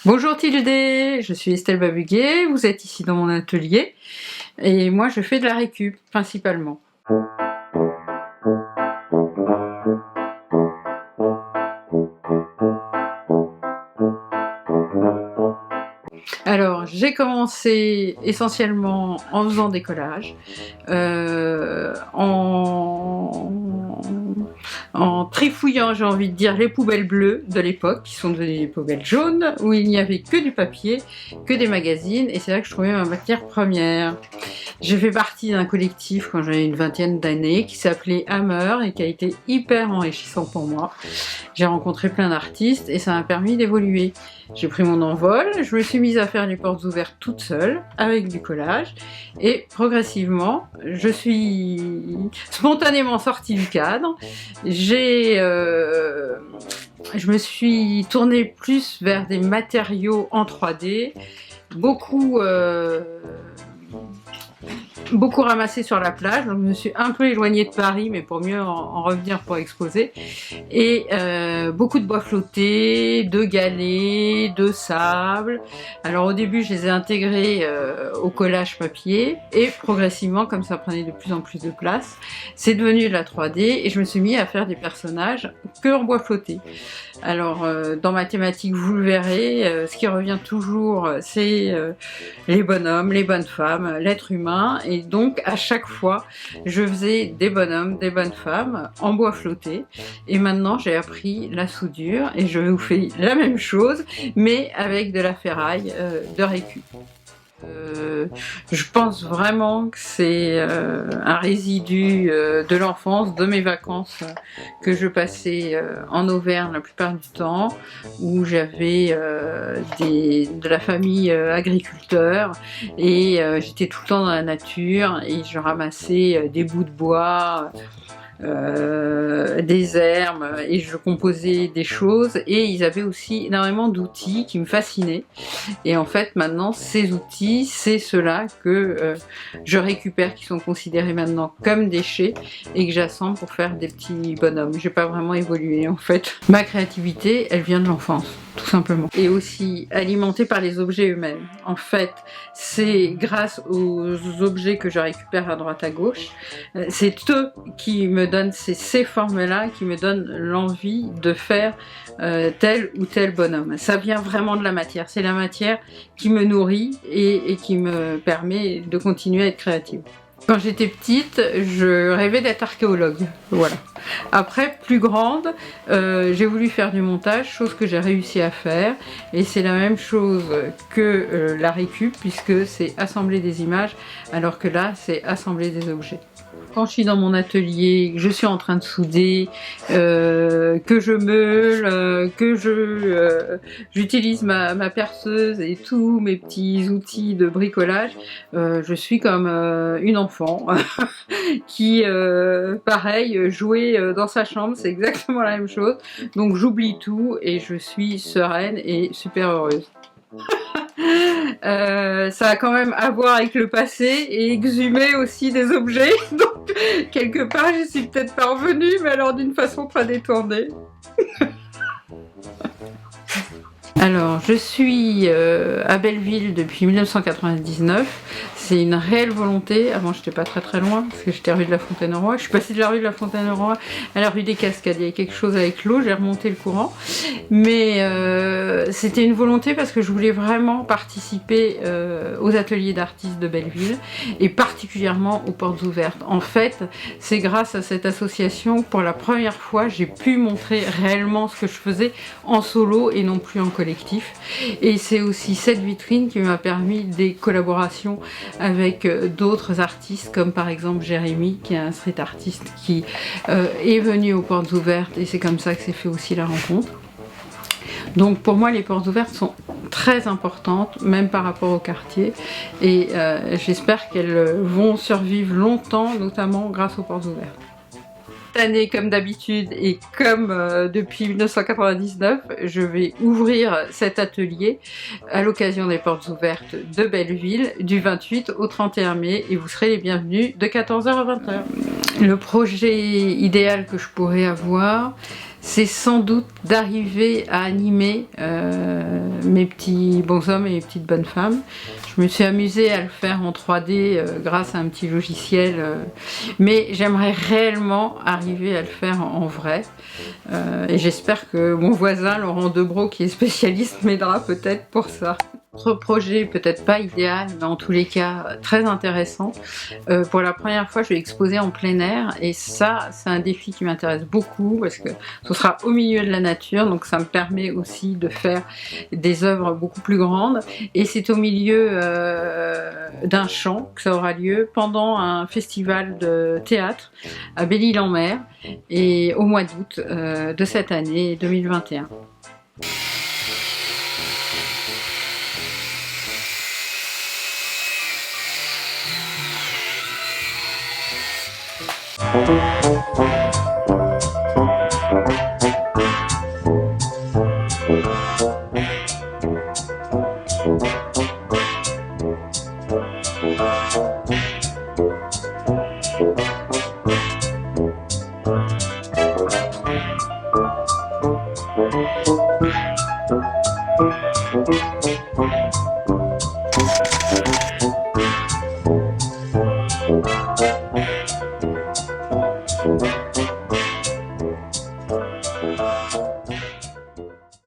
Bonjour Tildé, je suis Estelle Babuguet, vous êtes ici dans mon atelier et moi je fais de la récup principalement. Alors j'ai commencé essentiellement en faisant des collages, en trifouillant, j'ai envie de dire, les poubelles bleues de l'époque, qui sont devenues des poubelles jaunes, où il n'y avait que du papier, que des magazines, et c'est là que je trouvais ma matière première. J'ai fait partie d'un collectif quand j'avais une vingtaine d'années, qui s'appelait Hammer, et qui a été hyper enrichissant pour moi. J'ai rencontré plein d'artistes, et ça m'a permis d'évoluer. J'ai pris mon envol, je me suis mise à faire les portes ouvertes toute seule, avec du collage, et progressivement, je suis spontanément sortie du cadre. Je me suis tournée plus vers des matériaux en 3D, beaucoup ramassé sur la plage, donc je me suis un peu éloignée de Paris, mais pour mieux en revenir pour exposer. Et beaucoup de bois flottés, de galets, de sable. Alors au début, je les ai intégrés au collage papier, et progressivement, comme ça prenait de plus en plus de place, c'est devenu de la 3D, et je me suis mis à faire des personnages que en bois flotté. Alors dans ma thématique, vous le verrez, ce qui revient toujours, c'est les bonhommes, les bonnes femmes, l'être humain, et donc à chaque fois je faisais des bonhommes, des bonnes femmes en bois flotté, et maintenant j'ai appris la soudure et je vous fais la même chose mais avec de la ferraille de récup. Je pense vraiment que c'est un résidu de l'enfance, de mes vacances que je passais en Auvergne la plupart du temps, où j'avais de la famille agriculteur, et j'étais tout le temps dans la nature et je ramassais des bouts de bois, des herbes, et je composais des choses, et ils avaient aussi énormément d'outils qui me fascinaient, et en fait maintenant ces outils, c'est ceux-là que je récupère, qui sont considérés maintenant comme déchets, et que j'assemble pour faire des petits bonhommes. J'ai pas vraiment évolué en fait. Ma créativité, elle vient de l'enfance, tout simplement, et aussi alimentée par les objets eux-mêmes. En fait, c'est grâce aux objets que je récupère à droite à gauche, c'est eux qui me donnent ces formes-là, qui me donnent l'envie de faire tel ou tel bonhomme. Ça vient vraiment de la matière, c'est la matière qui me nourrit et qui me permet de continuer à être créative. Quand j'étais petite, je rêvais d'être archéologue, voilà. Après, plus grande, j'ai voulu faire du montage, chose que j'ai réussi à faire, et c'est la même chose que la récup, puisque c'est assembler des images, alors que là, c'est assembler des objets. Quand je suis dans mon atelier, que je suis en train de souder, que je meule, que j'utilise ma perceuse et tous mes petits outils de bricolage, je suis comme une enfant qui, pareil, jouait dans sa chambre, c'est exactement la même chose. Donc j'oublie tout et je suis sereine et super heureuse. Ça a quand même à voir avec le passé et exhumer aussi des objets, donc quelque part j'y suis peut-être parvenue, mais alors d'une façon très détournée. Alors, je suis à Belleville depuis 1999. C'est une réelle volonté. Avant, j'étais pas très loin, parce que j'étais rue de la Fontaine-au-Roi. Je suis passée de la rue de la Fontaine-au-Roi à la rue des Cascades. Il y avait quelque chose avec l'eau, j'ai remonté le courant. Mais c'était une volonté parce que je voulais vraiment participer aux ateliers d'artistes de Belleville, et particulièrement aux portes ouvertes. En fait, c'est grâce à cette association, pour la première fois, j'ai pu montrer réellement ce que je faisais en solo et non plus en collectif. Et c'est aussi cette vitrine qui m'a permis des collaborations avec d'autres artistes, comme par exemple Jérémy, qui est un street artiste qui est venu aux portes ouvertes, et c'est comme ça que s'est fait aussi la rencontre. Donc pour moi, les portes ouvertes sont très importantes, même par rapport au quartier, et j'espère qu'elles vont survivre longtemps, notamment grâce aux portes ouvertes. Cette année, comme d'habitude et comme depuis 1999, je vais ouvrir cet atelier à l'occasion des portes ouvertes de Belleville du 28 au 31 mai, et vous serez les bienvenus de 14h à 20h. Le projet idéal que je pourrais avoir, c'est sans doute d'arriver à animer mes petits bonshommes et mes petites bonnes femmes. Je me suis amusée à le faire en 3D grâce à un petit logiciel, mais j'aimerais réellement arriver à le faire en vrai. Et j'espère que mon voisin Laurent Debro, qui est spécialiste, m'aidera peut-être pour ça. Autre projet peut-être pas idéal, mais en tous les cas très intéressant. Pour la première fois, je vais exposer en plein air, et ça, c'est un défi qui m'intéresse beaucoup parce que ce sera au milieu de la nature, donc ça me permet aussi de faire des œuvres beaucoup plus grandes. Et c'est au milieu d'un champ que ça aura lieu pendant un festival de théâtre à Belle-Île-en-Mer, et au mois d'août de cette année 2021.